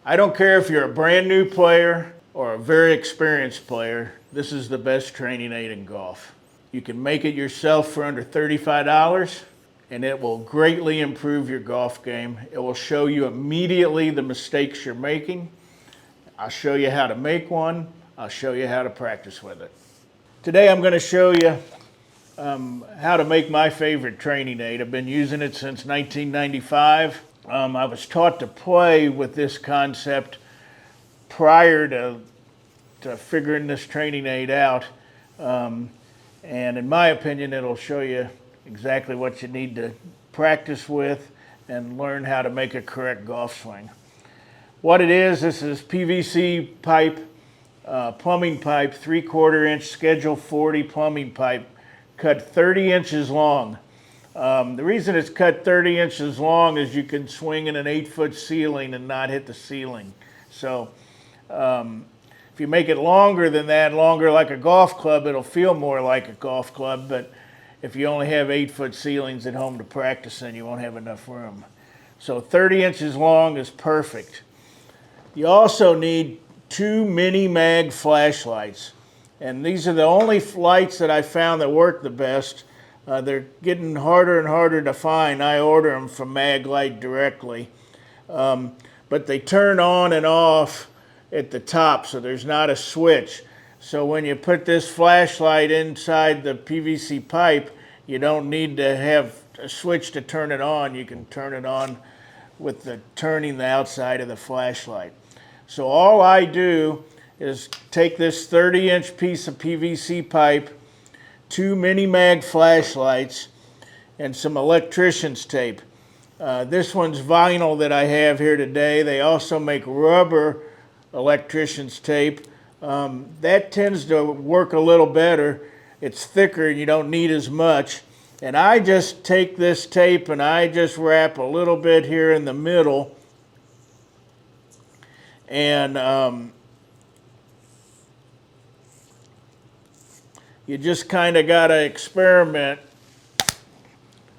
I don't care if you're a brand new player or a very experienced player, this is the best training aid in golf. You can make it yourself for under $35 and it will greatly improve your golf game. It will show you immediately the mistakes you're making. I'll show you how to make one. I'll show you how to practice with it. Today I'm going to show you how to make my favorite training aid. I've been using it since 1995. I was taught to play with this concept prior to figuring this training aid out. And in my opinion, it'll show you exactly what you need to practice with and learn how to make a correct golf swing. What it is, this is PVC pipe, plumbing pipe, 3/4 inch Schedule 40 plumbing pipe, cut 30 inches long. The reason it's cut 30 inches long is you can swing in an 8-foot ceiling and not hit the ceiling. So if you make it longer than that, longer like a golf club, it'll feel more like a golf club, but if you only have 8-foot ceilings at home to practice in, you won't have enough room. So 30 inches long is perfect. You also need 2 mini mag flashlights. And these are the only lights that I found that work the best. They're getting harder and harder to find. I order them from Maglight directly. But they turn on and off at the top, so there's not a switch. So when you put this flashlight inside the PVC pipe, you don't need to have a switch to turn it on. You can turn it on with turning the outside of the flashlight. So all I do is take this 30-inch piece of PVC pipe, 2 mini mag flashlights, and some electrician's tape. This one's vinyl that I have here today. They also make rubber electrician's tape. That tends to work a little better. It's thicker and you don't need as much. And I just take this tape and I just wrap a little bit here in the middle. And you just kind of got to experiment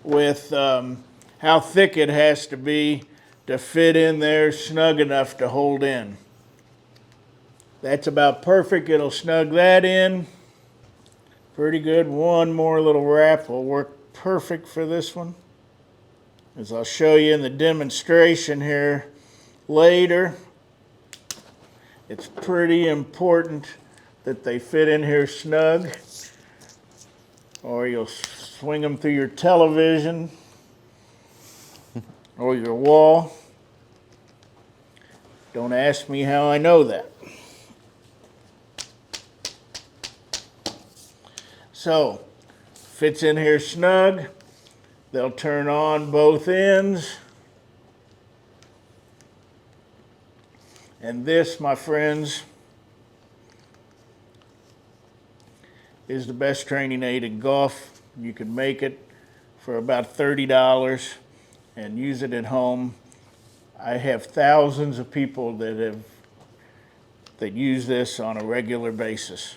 with how thick it has to be to fit in there snug enough to hold in. That's about perfect. It'll snug that in. Pretty good. One more little wrap will work perfect for this one, as I'll show you in the demonstration here later. It's pretty important that they fit in here snug, or you'll swing them through your television or your wall. Don't ask me how I know that. So, fits in here snug. They'll turn on both ends. And this, my friends, is the best training aid in golf. You can make it for about $30 and use it at home. I have thousands of people that use this on a regular basis.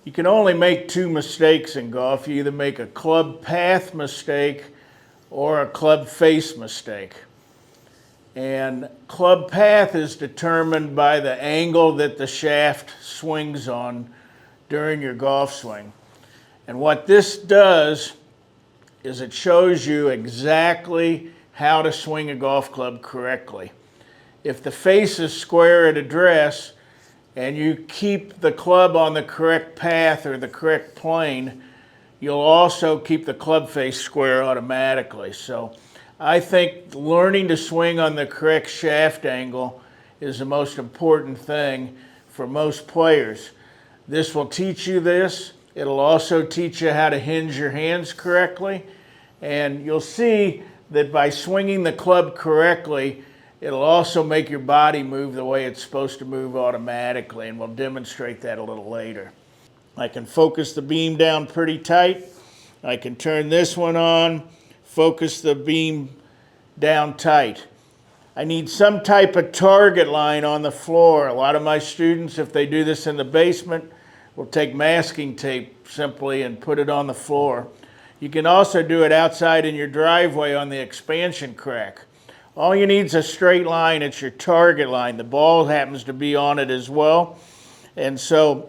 You can only make 2 mistakes in golf. You either make a club path mistake or a club face mistake. And club path is determined by the angle that the shaft swings on during your golf swing. And what this does is it shows you exactly how to swing a golf club correctly. If the face is square at address and you keep the club on the correct path or the correct plane, you'll also keep the club face square automatically. So I think learning to swing on the correct shaft angle is the most important thing for most players. This will teach you this. It'll also teach you how to hinge your hands correctly. And you'll see that by swinging the club correctly, it'll also make your body move the way it's supposed to move automatically, and we'll demonstrate that a little later. I can focus the beam down pretty tight. I can turn this one on, focus the beam down tight. I need some type of target line on the floor. A lot of my students, if they do this in the basement, will take masking tape simply and put it on the floor. You can also do it outside in your driveway on the expansion crack. All you need is a straight line. It's your target line. The ball happens to be on it as well. And so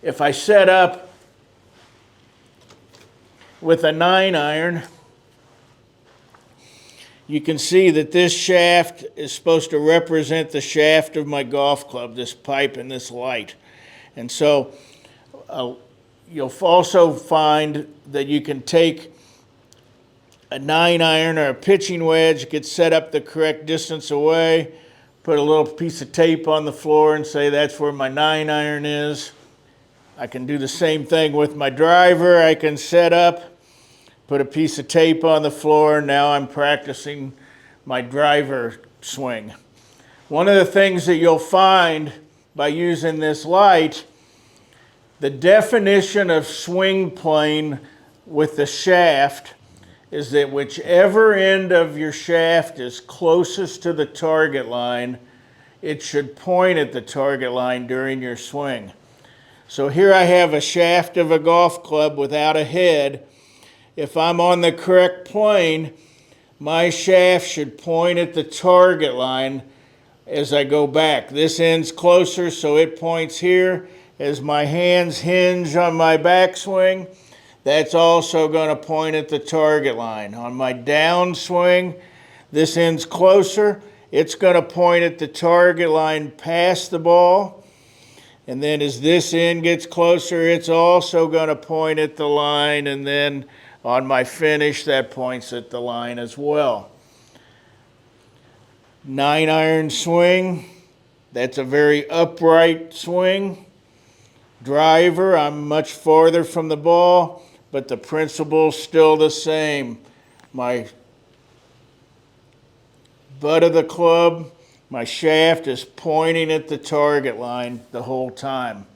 if I set up with a 9-iron, you can see that this shaft is supposed to represent the shaft of my golf club, this pipe and this light. And so you'll also find that you can take a 9-iron or a pitching wedge, get set up the correct distance away, put a little piece of tape on the floor and say that's where my 9-iron is. I can do the same thing with my driver. I can set up, put a piece of tape on the floor. Now I'm practicing my driver swing. One of the things that you'll find by using this light, the definition of swing plane with the shaft is that whichever end of your shaft is closest to the target line, it should point at the target line during your swing. So here I have a shaft of a golf club without a head. If I'm on the correct plane, my shaft should point at the target line as I go back. This end's closer, so it points here. As my hands hinge on my backswing, that's also going to point at the target line. On my downswing, this end's closer. It's going to point at the target line past the ball. And then as this end gets closer, it's also going to point at the line. And then on my finish, that points at the line as well. 9-iron swing, that's a very upright swing. Driver, I'm much farther from the ball, but the principle's still the same. My butt of the club, my shaft is pointing at the target line the whole time.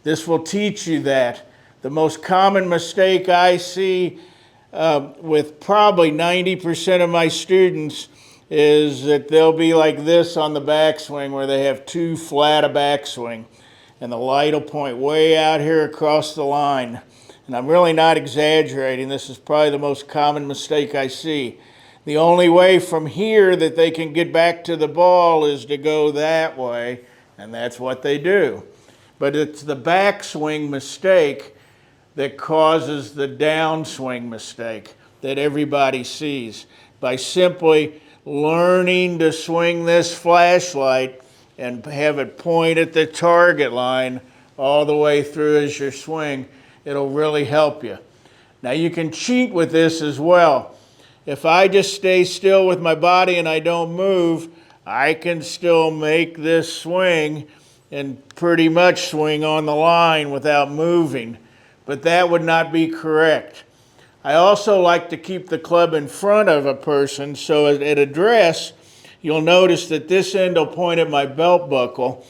This will teach you that. The most common mistake I see with probably 90% of my students is that they'll be like this on the backswing where they have too flat a backswing. And the light will point way out here across the line. And I'm really not exaggerating. This is probably the most common mistake I see. The only way from here that they can get back to the ball is to go that way, and that's what they do. But it's the backswing mistake that causes the downswing mistake that everybody sees. By simply learning to swing this flashlight and have it point at the target line all the way through as you swing, it'll really help you. Now you can cheat with this as well. If I just stay still with my body and I don't move, I can still make this swing and pretty much swing on the line without moving. But that would not be correct. I also like to keep the club in front of a person, so at address, you'll notice that this end will point at my belt buckle,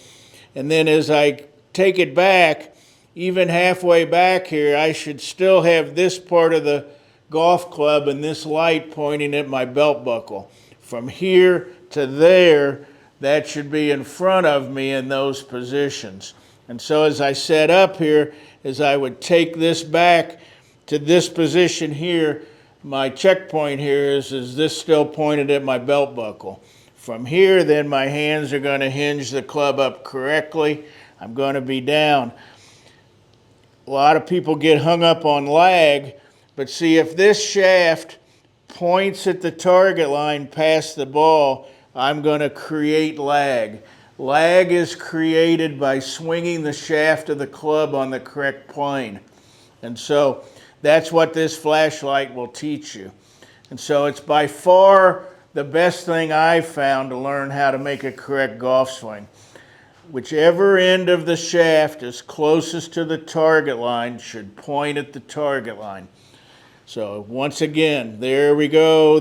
and then as I take it back, even halfway back here, I should still have this part of the golf club and this light pointing at my belt buckle. From here to there, that should be in front of me in those positions. And so as I set up here, as I would take this back to this position here, my checkpoint here is this still pointed at my belt buckle. From here, then my hands are going to hinge the club up correctly. I'm going to be down. A lot of people get hung up on lag, but see, if this shaft points at the target line past the ball, I'm going to create lag. Lag is created by swinging the shaft of the club on the correct plane. And so that's what this flashlight will teach you. And so it's by far the best thing I've found to learn how to make a correct golf swing. Whichever end of the shaft is closest to the target line should point at the target line. So once again, there we go,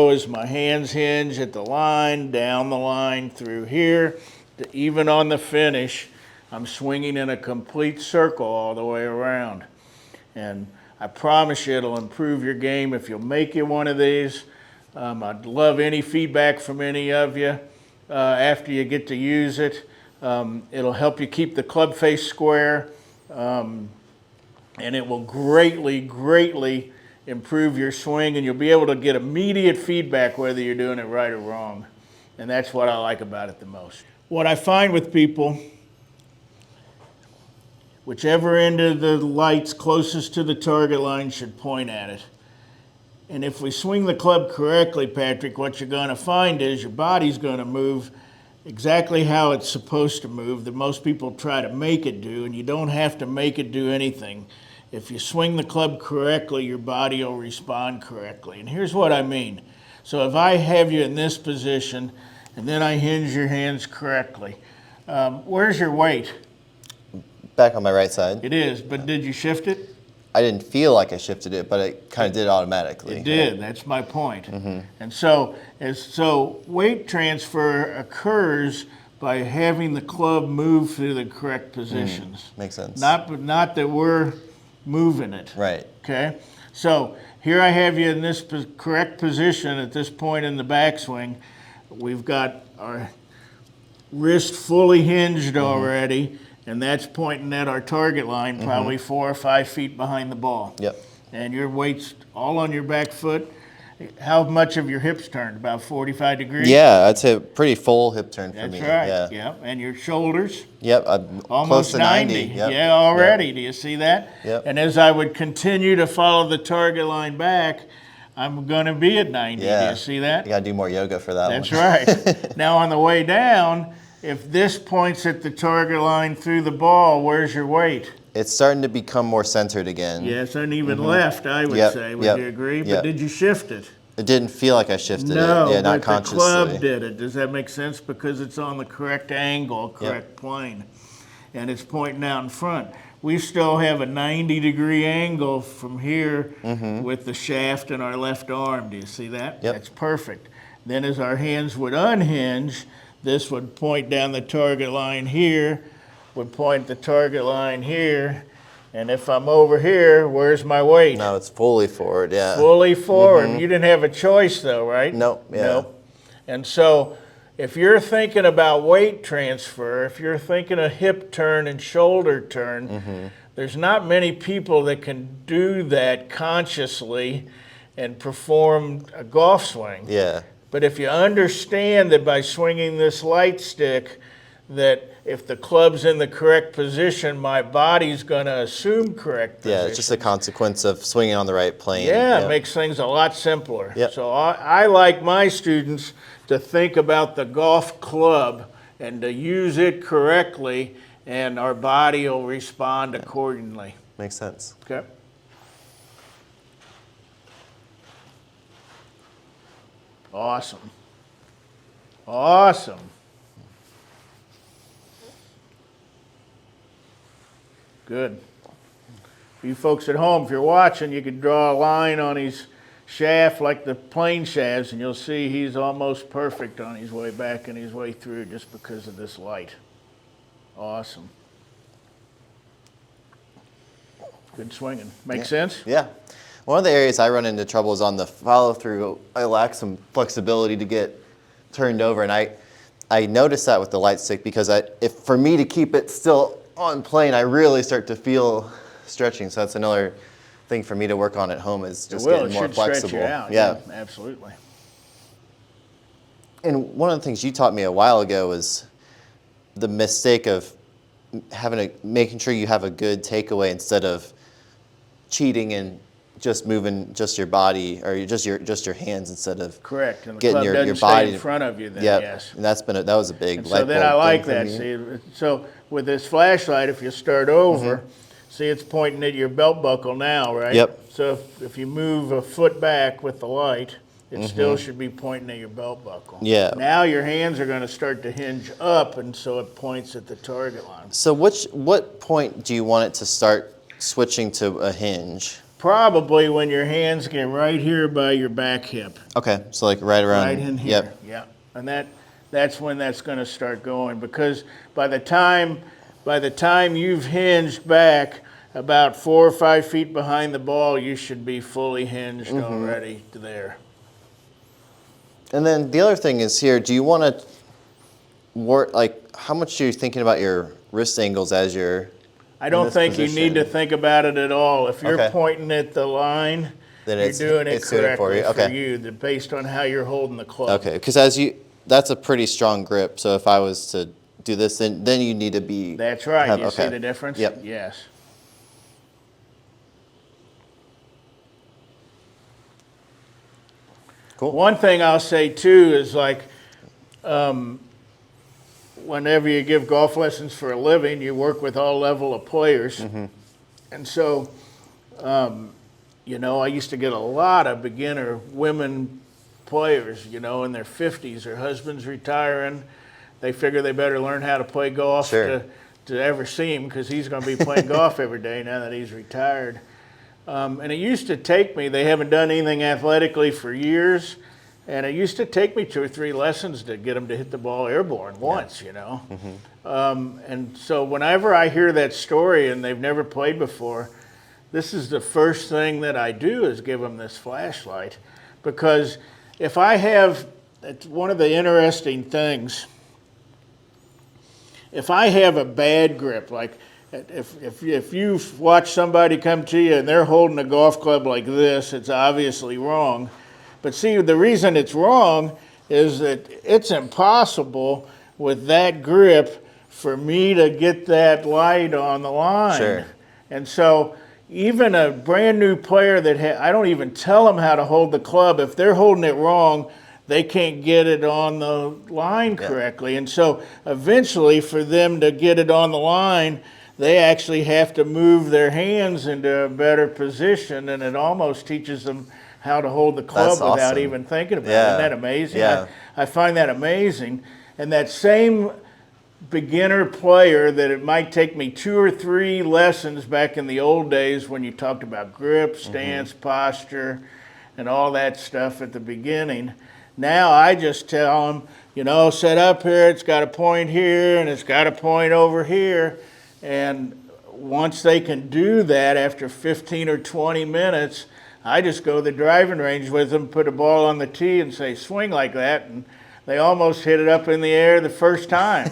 as my hands hinge at the line, down the line, through here, to even on the finish, I'm swinging in a complete circle all the way around. And I promise you it'll improve your game if you'll make you one of these. I'd love any feedback from any of you after you get to use it. It'll help you keep the club face square. And it will greatly, greatly improve your swing, and you'll be able to get immediate feedback whether you're doing it right or wrong. And that's what I like about it the most. What I find with people, whichever end of the light's closest to the target line should point at it. And if we swing the club correctly, Patrick, what you're going to find is your body's going to move exactly how it's supposed to move, that most people try to make it do, and you don't have to make it do anything. If you swing the club correctly, your body will respond correctly. And here's what I mean. So if I have you in this position, and then I hinge your hands correctly, where's your weight? Back on my right side. It is, but did you shift it? I didn't feel like I shifted it, but it kind of did automatically. It did. That's my point. And so weight transfer occurs by having the club move through the correct positions. Makes sense. Not that we're moving it. Right. Okay. So here I have you in this correct position at this point in the backswing. We've got our wrist fully hinged already. And that's pointing at our target line, probably 4 or 5 feet behind the ball. Yep. And your weight's all on your back foot. How much of your hips turned? About 45 degrees? Yeah, that's a pretty full hip turn for me. That's right. Yeah. Yep. And your shoulders? Yep. I'm almost close to 90. Yep. Yeah, already. Yep. Do you see that? Yep. And as I would continue to follow the target line back, I'm going to be at 90. Yeah. Do you see that? You got to do more yoga for that That's one. right. Now on the way down, if this points at the target line through the ball, where's your weight? It's starting to become more centered again. Yes, uneven left, I would say. Would you agree? But did you shift it? It didn't feel like I shifted it. No, Yeah, not but consciously. the club did it. Does that make sense? Because it's on the correct angle, correct plane, and it's pointing out in front. We still have a 90-degree angle from here with the shaft in our left arm. Do you see that? Yep. That's perfect. Then as our hands would unhinge, this would point down the target line here, would point the target line here, and if I'm over here, where's my weight? No, it's fully forward, yeah. Fully forward. You didn't have a choice though, right? Nope, yeah. Nope. And so if you're thinking about weight transfer, if you're thinking of hip turn and shoulder turn, there's not many people that can do that consciously and perform a golf swing. Yeah. But if you understand that by swinging this light stick, that if the club's in the correct position, my body's going to assume correct position. Yeah, it's just a consequence of swinging on the right plane. Yeah, Yep. it makes things a lot simpler. Yep. So I like my students to think about the golf club and to use it correctly, and our body will respond accordingly. Makes sense. Okay. Awesome. Awesome. Good. For you folks at home, if you're watching, you could draw a line on his shaft like the plane shafts, and you'll see he's almost perfect on his way back and his way through just because of this light. Awesome. Good swinging. Make sense? Yeah. One of the areas I run into trouble is on the follow-through. I lack some flexibility to get turned over, and I notice that with the light stick because for me to keep it still on plane, I really start to feel stretching. So that's another thing for me to work on at home is just getting more flexible. Stretch you out. Yeah, absolutely. And one of the things you taught me a while ago was the mistake of making sure you have a good takeaway instead of cheating and just moving just your body or just your hands instead of correct. And the getting club your doesn't body stay in front of you. Then yep. Yes. And that was a big. And so then I like that. See, so with this flashlight, if you start over, see it's pointing at your belt buckle now, right? Yep. So if you move a foot back with the light, it still should be pointing at your belt buckle. Yeah. Now your hands are going to start to hinge up, and so it points at the target line. So what point do you want it to start switching to a hinge? Probably when your hands get right here by your back hip. Okay, so like right around. Right in here. Yep. Yeah. And that's when that's going to start going, because by the time you've hinged back about 4 or 5 feet behind the ball, you should be fully hinged already there. And then the other thing is here, do you want to work, like how much are you thinking about your wrist angles as you're I don't think you need to think about it at all. If you're pointing at the line then you're doing it it's suited for correctly you. Okay. for you, based on how you're holding the club. Okay, because that's a pretty strong grip. So if I was to do this, then you need to be. That's right. You see okay. the difference? Yep. Yes. Cool. One thing I'll say too is like, whenever you give golf lessons for a living, you work with all level of players. And so, you know, I used to get a lot of beginner women players, you know, in their 50s. Their husband's retiring. They figure they better learn how to play golf Sure. to ever see him, because he's going to be playing golf every day now that he's retired. And it used to take me, they haven't done anything athletically for years, and it used to take me 2 or 3 lessons to get them to hit the ball airborne once, you know. And so whenever I hear that story and they've never played before, this is the first thing that I do is give them this flashlight. Because if I have, it's one of the interesting things, if I have a bad grip, like if you watch somebody come to you and they're holding a golf club like this, it's obviously wrong. But see, the reason it's wrong is that it's impossible with that grip for me to get that light on the line. Sure. And so even a brand new player that I don't even tell them how to hold the club, if they're holding it wrong, they can't get it on the line correctly. And so eventually for them to get it on the line, they actually have to move their hands into a better position, and it almost teaches them how to hold the club That's without awesome. even thinking about it. Yeah. Isn't that amazing? Yeah. I find that amazing. And that same beginner player that it might take me 2 or 3 lessons back in the old days when you talked about grip, stance, posture, and all that stuff at the beginning. Now I just tell them, you know, set up here, it's got a point here, and it's got a point over here. And once they can do that after 15 or 20 minutes, I just go to the driving range with them, put a ball on the tee and say, swing like that. And they almost hit it up in the air the first time.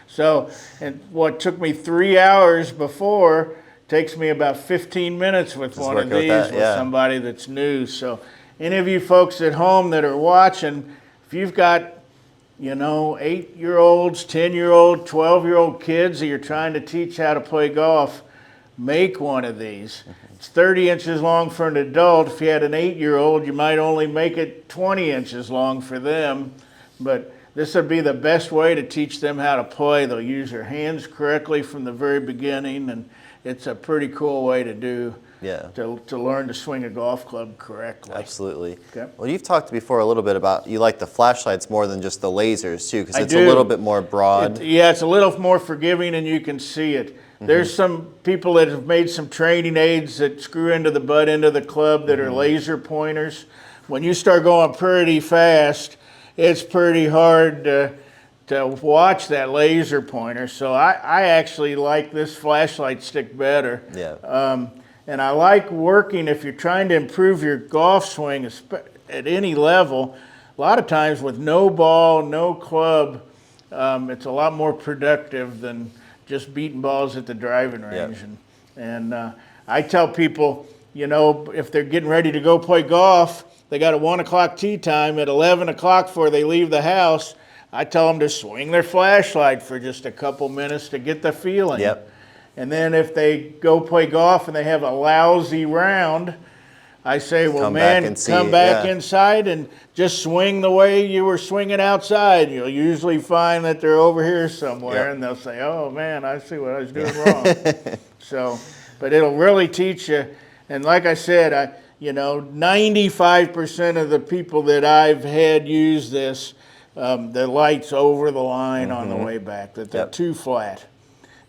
So, and what took me 3 hours before takes me about 15 minutes with Just one of working these with that, with yeah. somebody that's new. So any of you folks at home that are watching, if you've got, you know, 8-year-olds, 10-year-old, 12-year-old kids that you're trying to teach how to play golf, make one of these. It's 30 inches long for an adult. If you had an 8-year-old, you might only make it 20 inches long for them. But this would be the best way to teach them how to play. They'll use their hands correctly from the very beginning, and it's a pretty cool way to do. Yeah. To learn to swing a golf club correctly. Absolutely. Okay. Well, you've talked before a little bit about you like the flashlights more than just the lasers too, because it's do. a little bit more broad. Yeah, it's a little more forgiving and you can see it. There's some people that have made some training aids that screw into the butt end of the club that are laser pointers. When you start going pretty fast, it's pretty hard to watch that laser pointer. So I actually like this flashlight stick better. Yeah. And I like working, if you're trying to improve your golf swing at any level, a lot of times with no ball, no club, it's a lot more productive than just beating balls at the driving range. Yep. And I tell people, you know, if they're getting ready to go play golf, they got a 1 o'clock tee time. At 11 o'clock before they leave the house, I tell them to swing their flashlight for just a couple minutes to get the feeling. Yep. And then if they go play golf and they have a lousy round, I say, well, Come man, back and see come it, back yeah. inside and just swing the way you were swinging outside. You'll usually find that they're over here somewhere, Yep. and they'll say, oh, man, I see what I was doing wrong. So, but it'll really teach you. And like I said, you know, 95% of the people that I've had use this, the light's over the line on the way back, that they're Yep. too flat.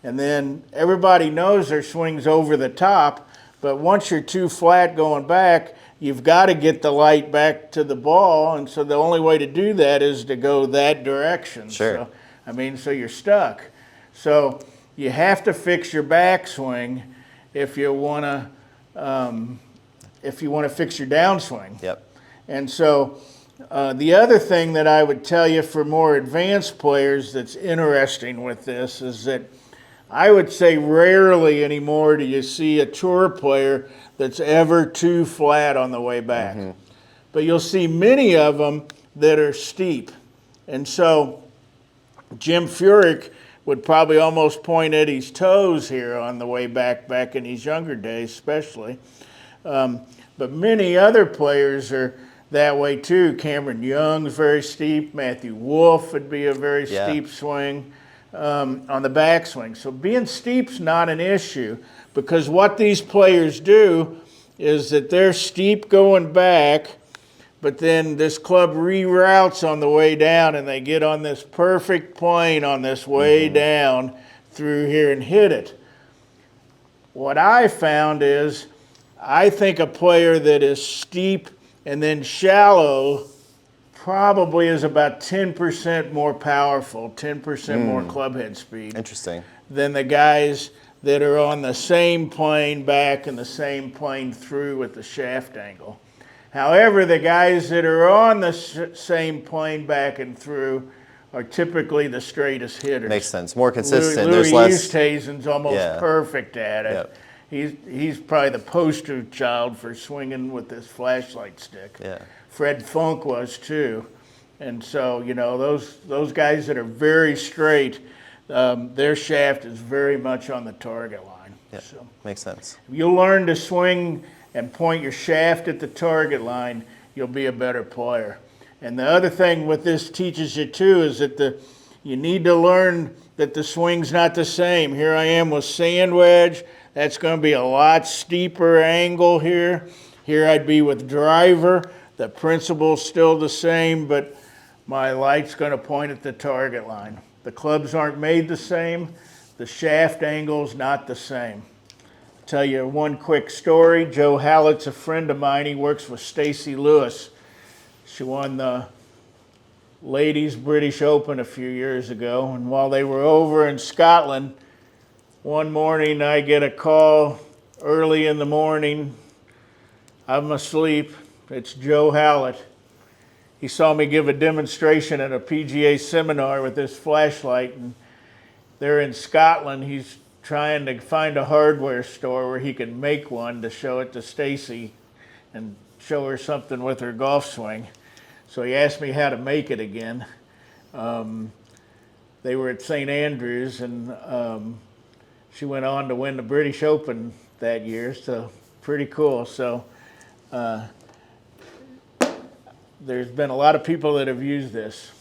And then everybody knows their swing's over the top, but once you're too flat going back, you've got to get the light back to the ball, and so the only way to do that is to go that direction. Sure. So, I mean, so you're stuck. So you have to fix your backswing if you want to fix your downswing. Yep. And so the other thing that I would tell you for more advanced players that's interesting with this is that I would say rarely anymore do you see a tour player that's ever too flat on the way back. But you'll see many of them that are steep. And so Jim Furyk would probably almost point at his toes here on the way back in his younger days especially. But many other players are that way too. Cameron Young's very steep. Matthew Wolff would be a very steep swing on the backswing. So being steep's not an issue, because what these players do is that they're steep going back, but then this club reroutes on the way down and they get on this perfect plane on this way down through here and hit it. What I found is, I think a player that is steep and then shallow probably is about 10% more powerful, 10% more club head speed. Interesting. Than the guys that are on the same plane back and the same plane through with the shaft angle. However, the guys that are on the same plane back and through are typically the straightest hitters. Makes sense. More consistent. Louis There's less. Oosthuizen's almost perfect at it. Yep. He's probably the poster child for swinging with this flashlight stick. Yeah. Fred Funk was too. And so, you know, those guys that are very straight, their shaft is very much on the target line. Yeah. So Makes sense. if you learn to swing and point your shaft at the target line, you'll be a better player. And the other thing what this teaches you too is that you need to learn that the swing's not the same. Here I am with sand wedge. That's going to be a lot steeper angle here. Here I'd be with driver. The principle's still the same, but my light's going to point at the target line. The clubs aren't made the same. The shaft angle's not the same. I'll tell you one quick story. Joe Hallett's a friend of mine. He works with Stacey Lewis. She won the Ladies British Open a few years ago, and while they were over in Scotland, one morning I get a call early in the morning. I'm asleep. It's Joe Hallett. He saw me give a demonstration at a PGA seminar with this flashlight, and they're in Scotland. He's trying to find a hardware store where he can make one to show it to Stacy and show her something with her golf swing. So he asked me how to make it again. They were at St. Andrews, and she went on to win the British Open that year, so pretty cool. So there's been a lot of people that have used this.